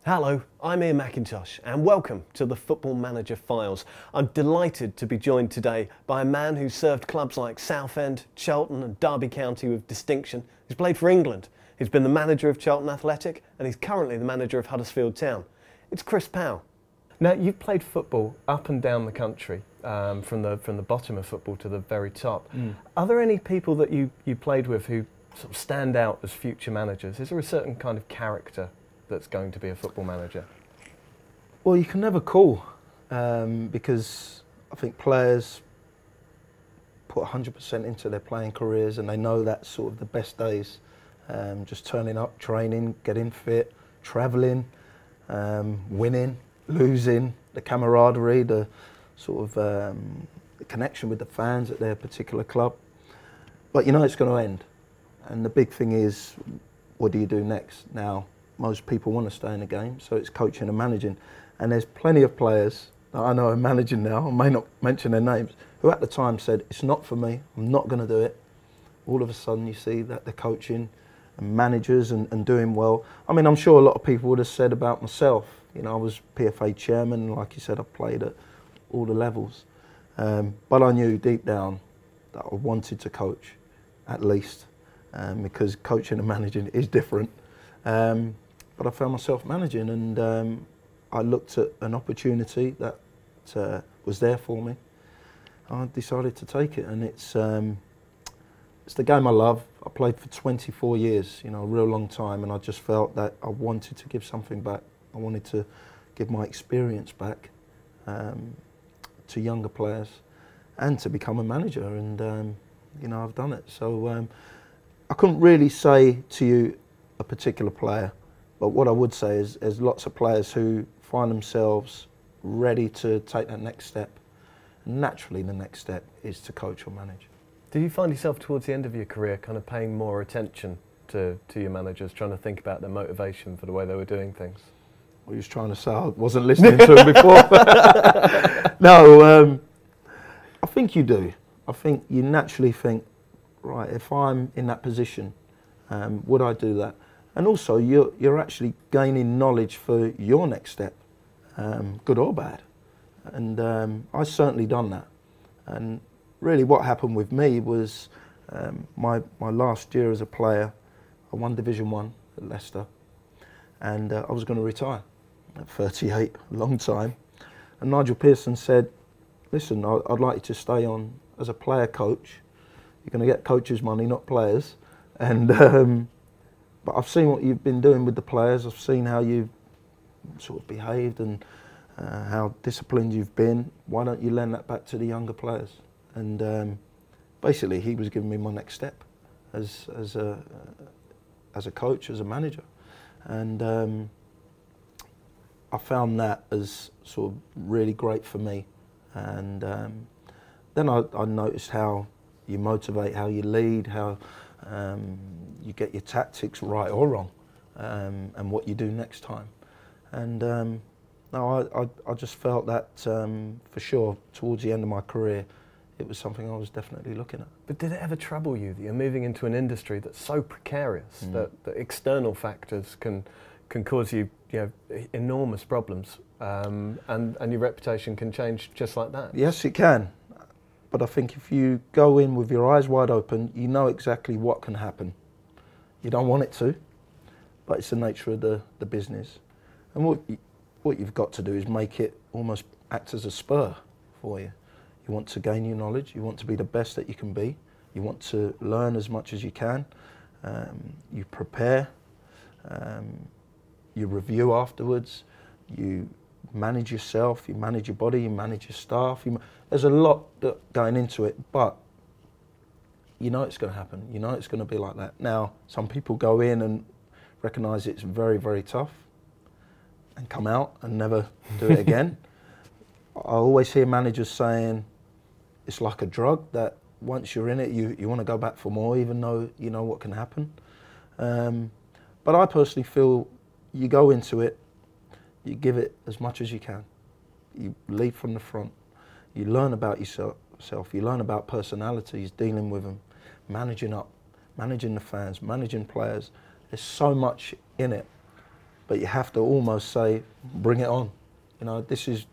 Hello, I'm Ian McIntosh and welcome to the Football Manager Files. I'm delighted to be joined today by a man who served clubs like Southend, Charlton and Derby County with distinction. He's played for England, he's been the manager of Charlton Athletic and he's currently the manager of Huddersfield Town. It's Chris Powell. Now, you've played football up and down the country, from the bottom of football to the very top. Are there any people that you played with who sort of stand out as future managers? Is there a certain kind of character that's going to be a football manager? Well, you can never call, because I think players put 100% into their playing careers and they know that's sort of the best days. Just turning up, training, getting fit, travelling, winning, losing, the camaraderie, the sort of the connection with the fans at their particular club. But you know it's going to end. And the big thing is, what do you do next? Now, most people want to stay in the game, so it's coaching and managing. And there's plenty of players that I know are managing now, I may not mention their names, who at the time said, it's not for me, I'm not going to do it. All of a sudden you see that they're coaching and managers and doing well. I mean, I'm sure a lot of people would have said about myself, you know, I was PFA chairman, like you said, I played at all the levels. But I knew deep down that I wanted to coach, at least, because coaching and managing is different. But I found myself managing and I looked at an opportunity that was there for me. I decided to take it, and it's the game I love. I played for 24 years, you know, a real long time, and I just felt that I wanted to give something back. I wanted to give my experience back to younger players and to become a manager, and you know, I've done it. So I couldn't really say to you a particular player, but what I would say is there's lots of players who find themselves ready to take that next step. Naturally, the next step is to coach or manage. Do you find yourself towards the end of your career kind of paying more attention to your managers, trying to think about their motivation for the way they were doing things? Well, you was trying to say I wasn't listening to him before. No, I think you do. I think you naturally think, right, if I'm in that position, would I do that? And also, you're actually gaining knowledge for your next step, good or bad. And I've certainly done that. And really what happened with me was my last year as a player, I won Division 1 at Leicester, and I was going to retire at 38, a long time. And Nigel Pearson said, listen, I'd like you to stay on as a player coach. You're going to get coaches' money, not players. And but I've seen what you've been doing with the players. I've seen how you've sort of behaved and how disciplined you've been. Why don't you lend that back to the younger players? And basically, he was giving me my next step as a coach, as a manager. And I found that as sort of really great for me. And then I noticed how you motivate, how you lead, how you get your tactics right or wrong, and what you do next time. And no, I just felt that for sure towards the end of my career, it was something I was definitely looking at. But did it ever trouble you that you're moving into an industry that's so precarious that external factors can cause you, enormous problems, and your reputation can change just like that? Yes, it can. But I think if you go in with your eyes wide open, you know exactly what can happen. You don't want it to, but it's the nature of the business. And what you've got to do is make it almost act as a spur for you. You want to gain your knowledge, you want to be the best that you can be, you want to learn as much as you can, you prepare, you review afterwards, you manage yourself, you manage your body, you manage your staff. There's a lot going into it, but you know it's going to happen. You know it's going to be like that. Now, some people go in and recognise it's very, very tough and come out and never do it again. I always hear managers saying it's like a drug, that once you're in it, you want to go back for more, even though you know what can happen. But I personally feel you go into it, you give it as much as you can. You lead from the front. You learn about yourself. You learn about personalities, dealing with them, managing up, managing the fans, managing players. There's so much in it. but you have to almost say, bring it on. You know, this is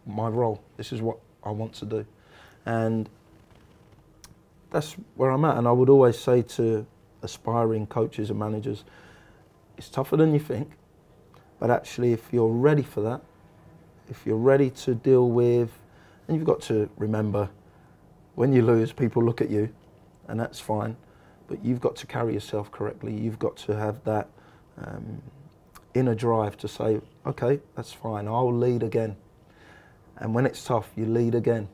my role. This is what I want to do, and that's where I'm at. And I would always say to aspiring coaches and managers, it's tougher than you think, but actually, if you're ready for that, if you're ready to deal with, and you've got to remember, when you lose, people look at you, and that's fine, but you've got to carry yourself correctly. You've got to have that inner drive to say, okay, that's fine, I'll lead again. And when it's tough, you lead again.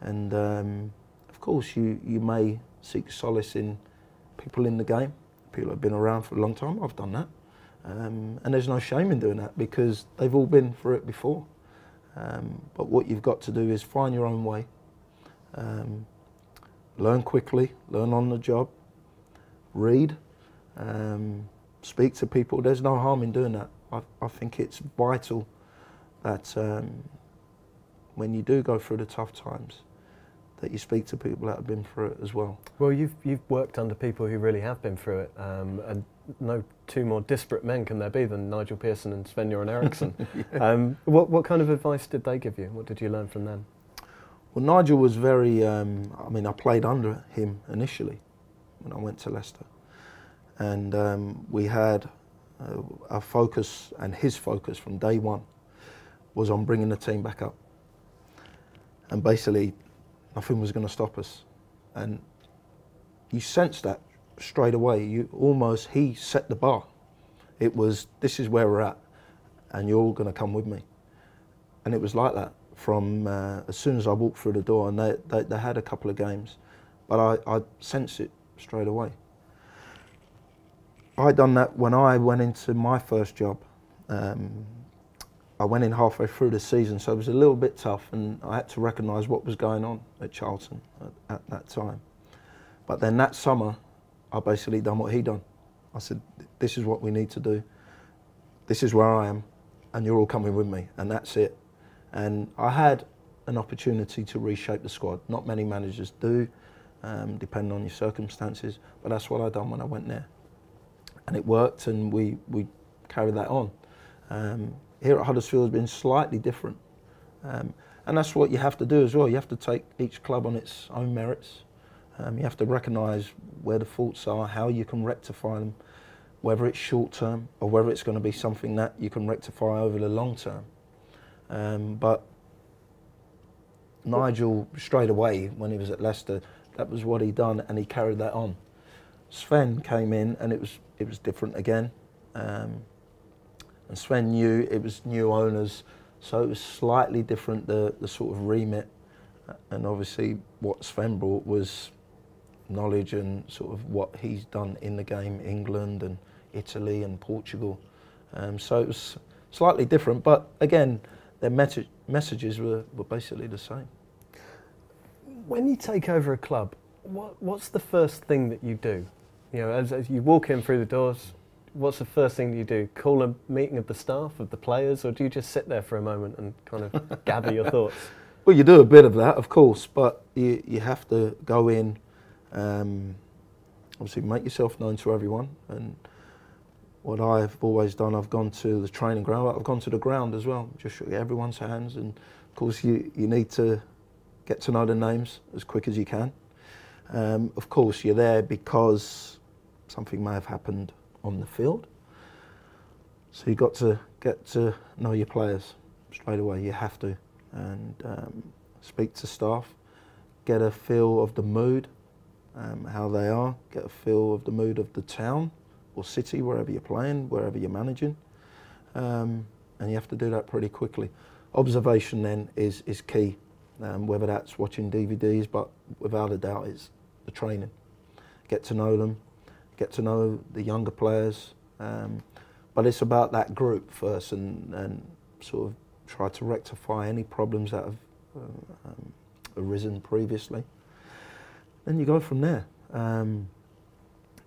And of course, you may seek solace in people in the game, people that have been around for a long time. I've done that. And there's no shame in doing that because they've all been through it before. But what you've got to do is find your own way, learn quickly, learn on the job, read, speak to people. There's no harm in doing that. I think it's vital that when you do go through the tough times, that you speak to people that have been through it as well. Well, you've worked under people who really have been through it, and no two more disparate men can there be than Nigel Pearson and Sven-Göran Eriksson. Yeah. What kind of advice did they give you? What did you learn from them? Well, Nigel was very, I mean, I played under him initially when I went to Leicester. And we had our focus, and his focus from day one was on bringing the team back up. And basically, nothing was going to stop us. And you sense that straight away. He set the bar. It was, this is where we're at, and you're all going to come with me. And it was like that from as soon as I walked through the door, and they had a couple of games, but I sensed it straight away. I'd done that when I went into my first job. I went in halfway through the season, so it was a little bit tough, and I had to recognise what was going on at Charlton at that time. But then that summer, I basically done what he'd done. I said, this is what we need to do. This is where I am, and you're all coming with me, and that's it. And I had an opportunity to reshape the squad. Not many managers do, depending on your circumstances, but that's what I done when I went there. And it worked, and we carried that on. Here at Huddersfield has been slightly different. And that's what you have to do as well. You have to take each club on its own merits. You have to recognise where the faults are, how you can rectify them, whether it's short term or whether it's going to be something that you can rectify over the long term. But Nigel, straight away, when he was at Leicester, that was what he'd done, and he carried that on. Sven came in, and it was different again. And Sven knew it was new owners, so it was slightly different, the sort of remit. And obviously what Sven brought was knowledge and sort of what he's done in the game, England and Italy and Portugal. So it was slightly different, but again, their messages were basically the same. When you take over a club, what's the first thing that you do? You know, as you walk in through the doors, what's the first thing you do? Call a meeting of the staff, of the players, or do you just sit there for a moment and kind of gather your thoughts? Well, you do a bit of that, of course, but you have to go in, obviously make yourself known to everyone. And what I've always done, I've gone to the training ground, I've gone to the ground as well, just shook everyone's hands. And of course, you need to get to know the names as quick as you can. Of course, you're there because something may have happened on the field. So you've got to get to know your players straight away, you have to. And speak to staff, get a feel of the mood, how they are, get a feel of the mood of the town or city, wherever you're playing, wherever you're managing. And you have to do that pretty quickly. Observation then is key, whether that's watching DVDs, but without a doubt it's the training. Get to know them, get to know the younger players, but it's about that group first, and sort of try to rectify any problems that have arisen previously. Then you go from there. And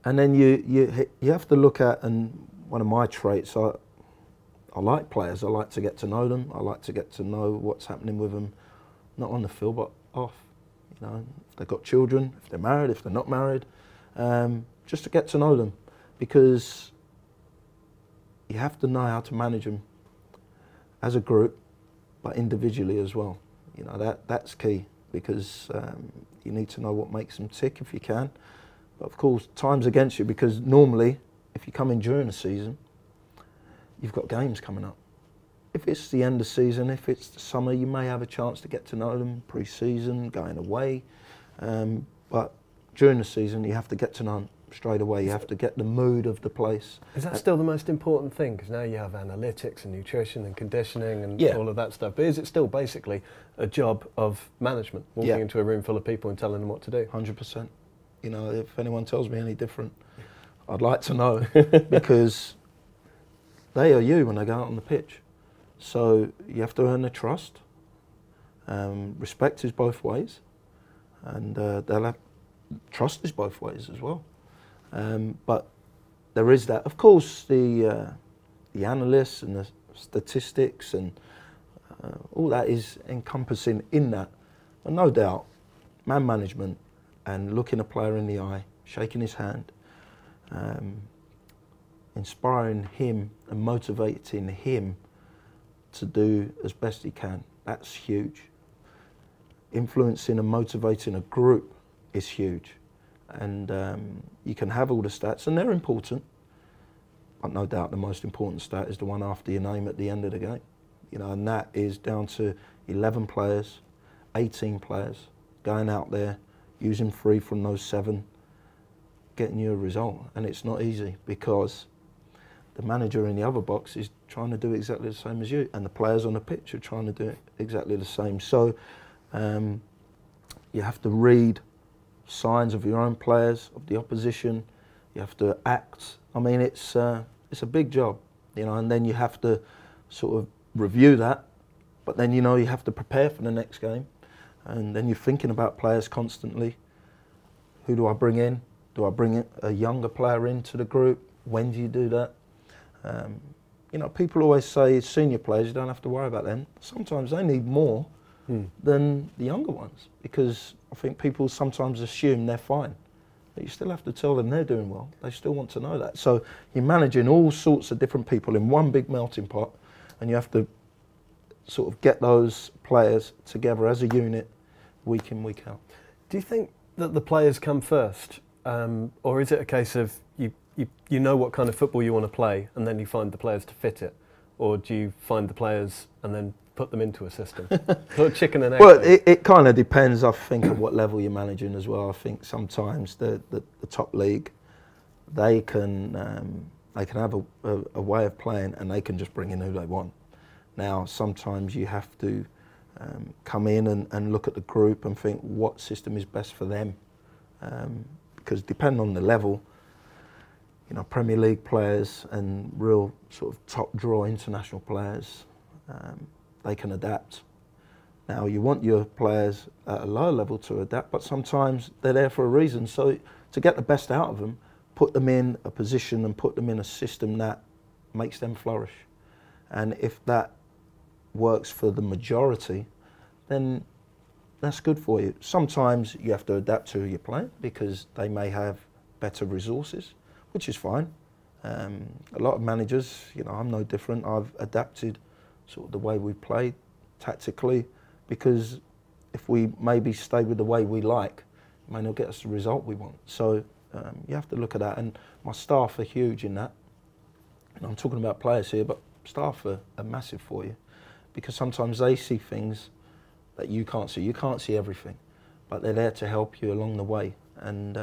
then you have to look at, and one of my traits, I like players, I like to get to know them, I like to get to know what's happening with them, not on the field but off. You know, if they've got children, if they're married, if they're not married, just to get to know them, because you have to know how to manage them as a group, but individually as well. You know, that's key, because you need to know what makes them tick if you can. But of course, time's against you, because normally, if you come in during the season, you've got games coming up. If it's the end of season, if it's the summer, you may have a chance to get to know them, pre-season, going away. But during the season, you have to get to know them straight away. You have to get the mood of the place. Is that still the most important thing? Because now you have analytics and nutrition and conditioning and all of that stuff. But is it still basically a job of management, walking into a room full of people and telling them what to do? 100%. You know, if anyone tells me any different, I'd like to know, because they are you when they go out on the pitch. So you have to earn their trust. Respect is both ways, and they'll have trust is both ways as well. But there is that. Of course, the analysts and the statistics and all that is encompassing in that. But no doubt, man management and looking a player in the eye, shaking his hand, inspiring him and motivating him to do as best he can, that's huge. Influencing and motivating a group is huge. And you can have all the stats, and they're important, but no doubt the most important stat is the one after your name at the end of the game. You know, and that is down to 11 players, 18 players, going out there, using 3 from those 7, getting you a result. And it's not easy, because the manager in the other box is trying to do exactly the same as you, and the players on the pitch are trying to do it exactly the same. So you have to read signs of your own players, of the opposition. You have to act. I mean, it's a big job, you know, and then you have to sort of review that, but then, you know, you have to prepare for the next game, and then you're thinking about players constantly. Who do I bring in? Do I bring a younger player into the group? When do you do that? You know, people always say senior players, you don't have to worry about them. Sometimes they need more than the younger ones, because I think people sometimes assume they're fine. But you still have to tell them they're doing well. They still want to know that. So you're managing all sorts of different people in one big melting pot, and you have to sort of get those players together as a unit week in, week out. Do you think that the players come first? Or is it a case of you know what kind of football you want to play, and then you find the players to fit it? Or do you find the players and then put them into a system? Sort of chicken and egg. Well, it kind of depends, I think, at what level you're managing as well. I think sometimes the top league, they can have a way of playing, and they can just bring in who they want. Now, sometimes you have to come in and look at the group and think what system is best for them. Because depending on the level, you know, Premier League players and real sort of top draw international players, they can adapt. Now, you want your players at a lower level to adapt, but sometimes they're there for a reason. So to get the best out of them, put them in a position and put them in a system that makes them flourish. And if that works for the majority, then that's good for you. Sometimes you have to adapt to who you're playing, because they may have better resources, which is fine. A lot of managers, you know, I'm no different. I've adapted sort of the way we play tactically, because if we maybe stay with the way we like, it may not get us the result we want. So you have to look at that, and my staff are huge in that. And I'm talking about players here, but staff are massive for you, because sometimes they see things that you can't see. You can't see everything, but they're there to help you along the way. And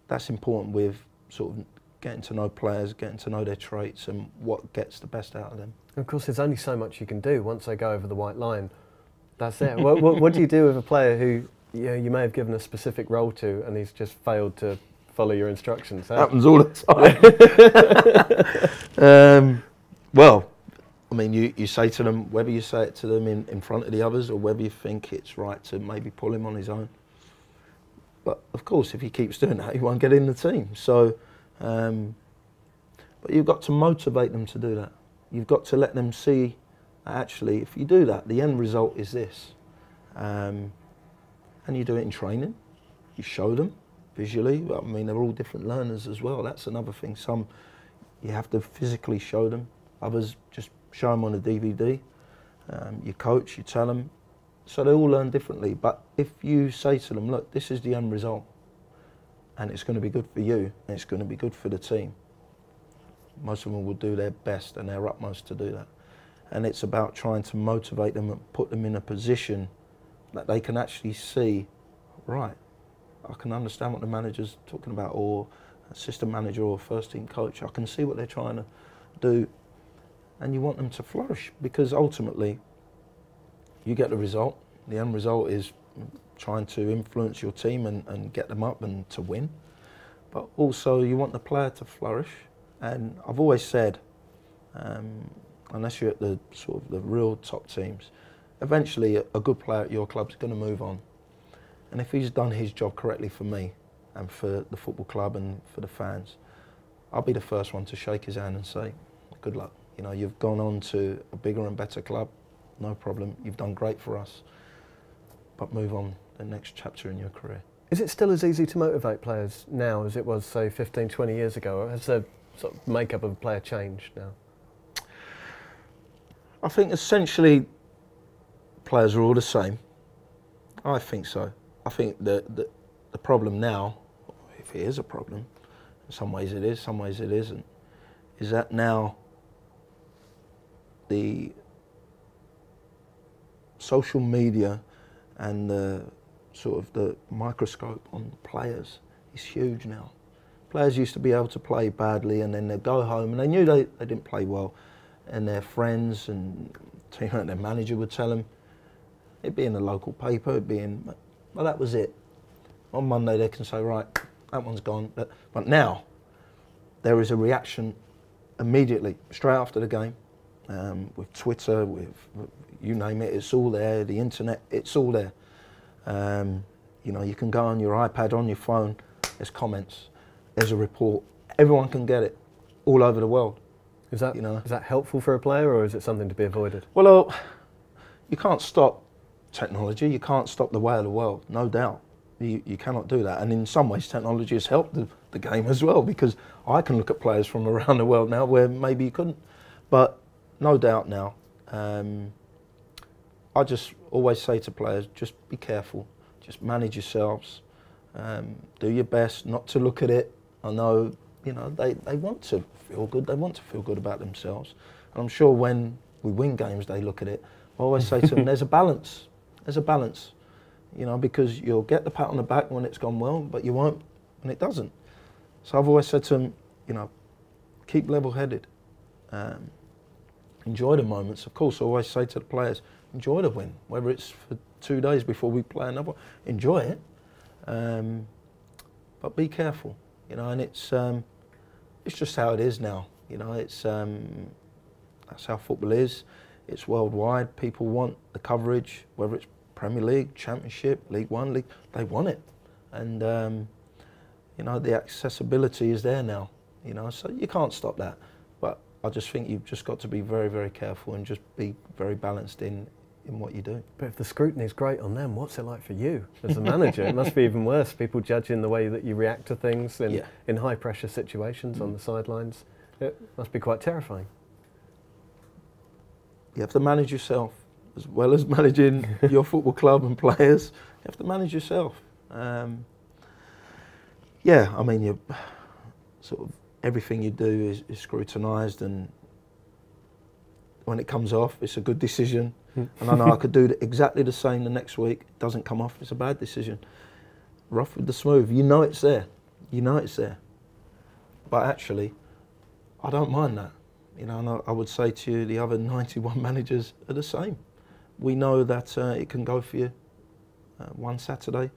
that's important with sort of getting to know players, getting to know their traits and what gets the best out of them. Of course, there's only so much you can do once they go over the white line. That's it. What do you do with a player who you may have given a specific role to, and he's just failed to follow your instructions? Happens all the time. Well, I mean, you say to them, whether you say it to them in front of the others, or whether you think it's right to maybe pull him on his own. But of course, if he keeps doing that, he won't get in the team. So, but you've got to motivate them to do that. You've got to let them see, actually, if you do that, the end result is this. And you do it in training. You show them visually. I mean, they're all different learners as well. That's another thing. Some, You have to physically show them. Others just show them on a DVD. You coach, you tell them. So they all learn differently. But if you say to them, look, this is the end result, and it's going to be good for you, and it's going to be good for the team, most of them will do their best and their utmost to do that. And it's about trying to motivate them and put them in a position that they can actually see, right, I can understand what the manager's talking about, or assistant manager or first team coach. I can see what they're trying to do. And you want them to flourish, because ultimately you get the result. The end result is trying to influence your team and get them up and to win. But also you want the player to flourish. And I've always said, unless you're at the sort of the real top teams, eventually a good player at your club's going to move on. And if he's done his job correctly for me and for the football club and for the fans, I'll be the first one to shake his hand and say, good luck. You know, you've gone on to a bigger and better club, no problem. You've done great for us, but move on to the next chapter in your career. Is it still as easy to motivate players now as it was, say, 15, 20 years ago? Or has the sort of makeup of a player changed now? I think essentially players are all the same. I think so. I think that the problem now, if it is a problem, in some ways it is, some ways it isn't, is that now the social media and the sort of the microscope on players is huge now. Players used to be able to play badly and then they'd go home and they knew they didn't play well, and their friends and their manager would tell them. It'd be in the local paper, it'd be in, well, that was it. On Monday they can say, right, that one's gone. But now there is a reaction immediately, straight after the game, with Twitter, with you name it, it's all there, the internet, it's all there. You know, you can go on your iPad, on your phone, there's comments, there's a report, everyone can get it all over the world. Is that, you know? Is that helpful for a player, or is it something to be avoided? Well, you can't stop technology, you can't stop the way of the world, no doubt. You cannot do that. And in some ways, technology has helped the game as well, because I can look at players from around the world now where maybe you couldn't. But no doubt now, I just always say to players, just be careful, just manage yourselves, do your best not to look at it. I know, you know, they want to feel good, they want to feel good about themselves. And I'm sure when we win games, they look at it. I always say to them, there's a balance, you know, because you'll get the pat on the back when it's gone well, but you won't when it doesn't. So I've always said to them, you know, keep level-headed. Enjoy the moments. Of course, I always say to the players, enjoy the win, whether it's for 2 days before we play another one. Enjoy it, but be careful, you know. And it's just how it is now, you know. It's that's how football is. It's worldwide. People want the coverage, whether it's Premier League, Championship, League One, League. They want it, and you know, the accessibility is there now, you know. So you can't stop that. But I just think you've just got to be very, very careful and just be very balanced in what you do. But if the scrutiny is great on them, what's it like for you as a manager? It must be even worse. People judging the way that you react to things in high pressure situations on the sidelines. It must be quite terrifying. You have to manage yourself as well as managing your football club and players. You have to manage yourself. Yeah, I mean, you sort of everything you do is scrutinised, and when it comes off, it's a good decision. And I know I could do exactly the same the next week. It doesn't come off, it's a bad decision. Rough with the smooth, you know it's there. You know it's there. But actually, I don't mind that. You know, and I would say to you, the other 91 managers are the same. We know that it can go for you one Saturday,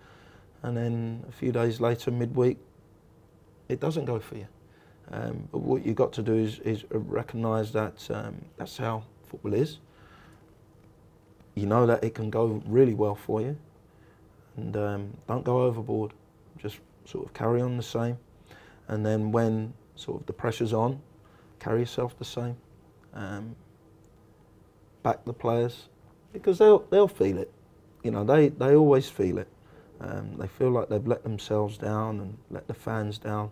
and then a few days later, midweek, it doesn't go for you. But what you've got to do is recognise that that's how football is. You know that it can go really well for you, and don't go overboard. Just sort of carry on the same, and then when sort of the pressure's on, carry yourself the same. Back the players, because they'll feel it. You know, they always feel it. They feel like they've let themselves down and let the fans down.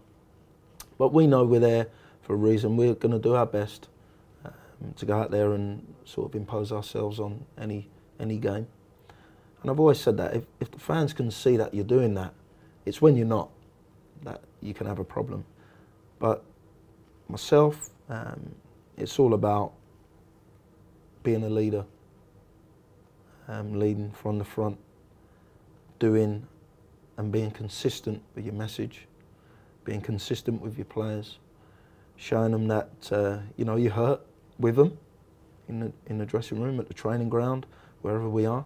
But we know we're there for a reason. We're going to do our best to go out there and sort of impose ourselves on any game. And I've always said that if the fans can see that you're doing that, it's when you're not that you can have a problem. But myself, it's all about being a leader, leading from the front, doing and being consistent with your message, being consistent with your players, showing them that you know, you hurt with them in the dressing room, at the training ground, wherever we are,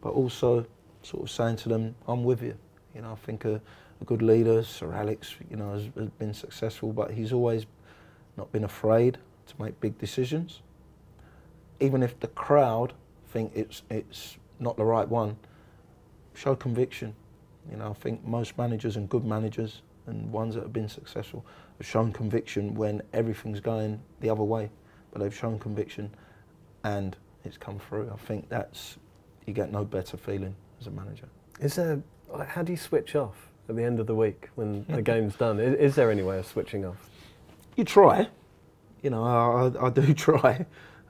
but also sort of saying to them, I'm with you. You know, I think a good leader, Sir Alex, you know, has been successful, but he's always not been afraid to make big decisions. Even if the crowd think it's not the right one, show conviction. You know, I think most managers and good managers and ones that have been successful have shown conviction when everything's going the other way, but they've shown conviction and it's come through. I think you get no better feeling as a manager. How do you switch off at the end of the week when the game's done? Is there any way of switching off? You try. You know, I do try.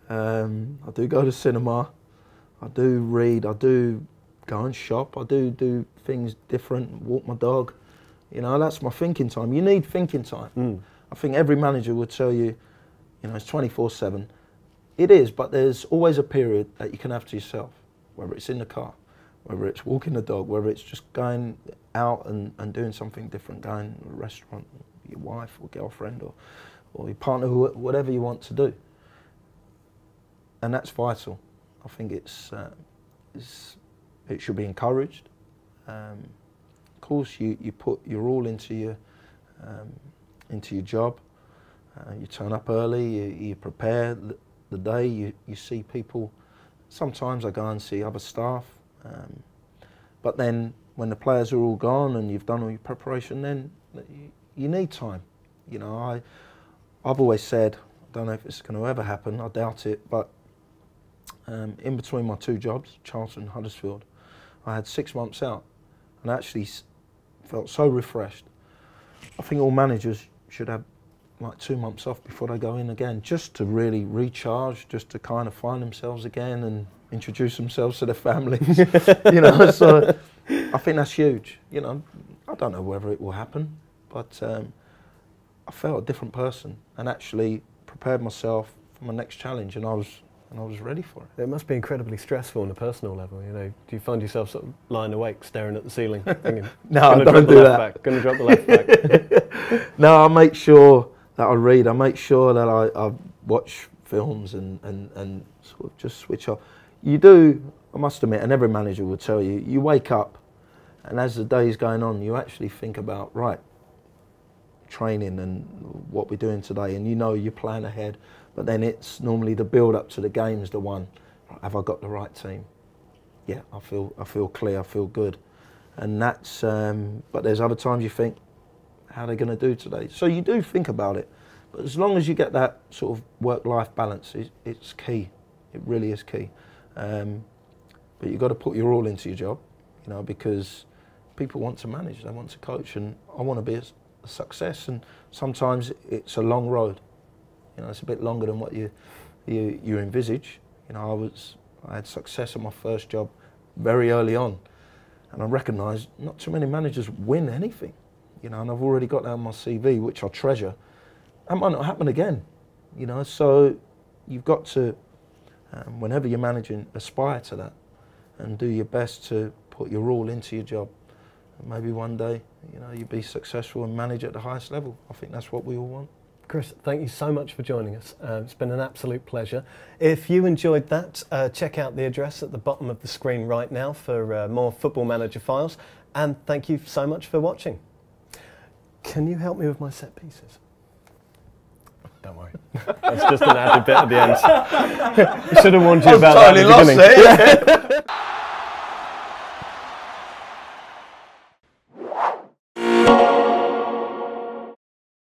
I do go to cinema. I do read. I do go and shop. I do things different. Walk my dog. You know, that's my thinking time. You need thinking time. I think every manager would tell you, you know, it's 24/7. It is, but there's always a period that you can have to yourself, whether it's in the car, whether it's walking the dog, whether it's just going out and doing something different, going to a restaurant, your wife or girlfriend or your partner, whatever you want to do. And that's vital. I think it should be encouraged. Of course, you put your all into your job. You turn up early, you prepare the day, you see people. Sometimes I go and see other staff. But then when the players are all gone and you've done all your preparation, then you need time. You know, I've always said, I don't know if it's going to ever happen, I doubt it, but in between my two jobs, Charlton and Huddersfield, I had 6 months out and I actually felt so refreshed. I think all managers should have like 2 months off before they go in again, just to really recharge, just to kind of find themselves again and introduce themselves to their families. You know, so I think that's huge. You know, I don't know whether it will happen, but I felt a different person and actually prepared myself for my next challenge, and I was ready for it. It must be incredibly stressful on a personal level. You know, do you find yourself sort of lying awake, staring at the ceiling, thinking, "No, I don't do that. Going to drop the left back." No, I make sure that I read. I make sure that I watch films and sort of just switch off. You do, I must admit, and every manager will tell you, you wake up and as the day's going on, you actually think about, right, training and what we're doing today, and you know you plan ahead, but then it's normally the build up to the game's the one. Have I got the right team? Yeah, I feel clear, I feel good. And that's, but there's other times you think, how are they going to do today? So you do think about it, but as long as you get that sort of work-life balance, it's key. It really is key. But you've got to put your all into your job, you know, because people want to manage, they want to coach, and I want to be a success. And sometimes it's a long road. You know, it's a bit longer than what you envisage. You know, I had success at my first job very early on, and I recognised not too many managers win anything. You know, and I've already got that on my CV, which I treasure. That might not happen again. You know, so you've got to, whenever you're managing, aspire to that, and do your best to put your all into your job. And maybe one day, you know, you'll be successful and manage at the highest level. I think that's what we all want. Chris, thank you so much for joining us. It's been an absolute pleasure. If you enjoyed that, check out the address at the bottom of the screen right now for more Football Manager files. And thank you so much for watching. Can you help me with my set pieces? Don't worry. That's just an added bit at the end. I should have warned you about that at the beginning.